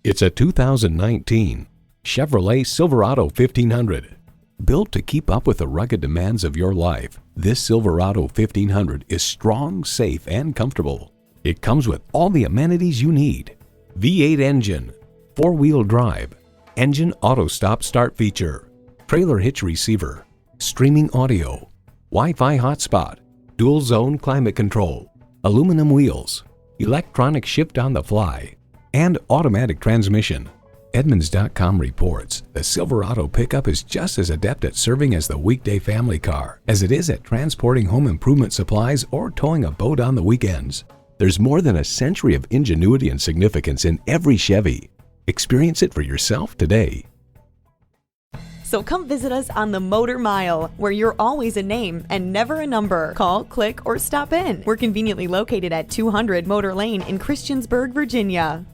It's a 2019 Chevrolet Silverado 1500. Built to keep up with the rugged demands of your life, this Silverado 1500 is strong, safe, and comfortable. It comes with all the amenities you need. V8 engine, 4-wheel drive, engine auto stop start feature, trailer hitch receiver, streaming audio, Wi-Fi hotspot, dual zone climate control, aluminum wheels, electronic shift on the fly, and automatic transmission. Edmunds.com reports the Silverado pickup is just as adept at serving as the weekday family car as it is at transporting home improvement supplies or towing a boat on the weekends. There's more than a century of ingenuity and significance in every Chevy. Experience it for yourself today. So come visit us on the Motor Mile, where you're always a name and never a number. Call, click, or stop in. We're conveniently located at 200 Motor Lane in Christiansburg, Virginia.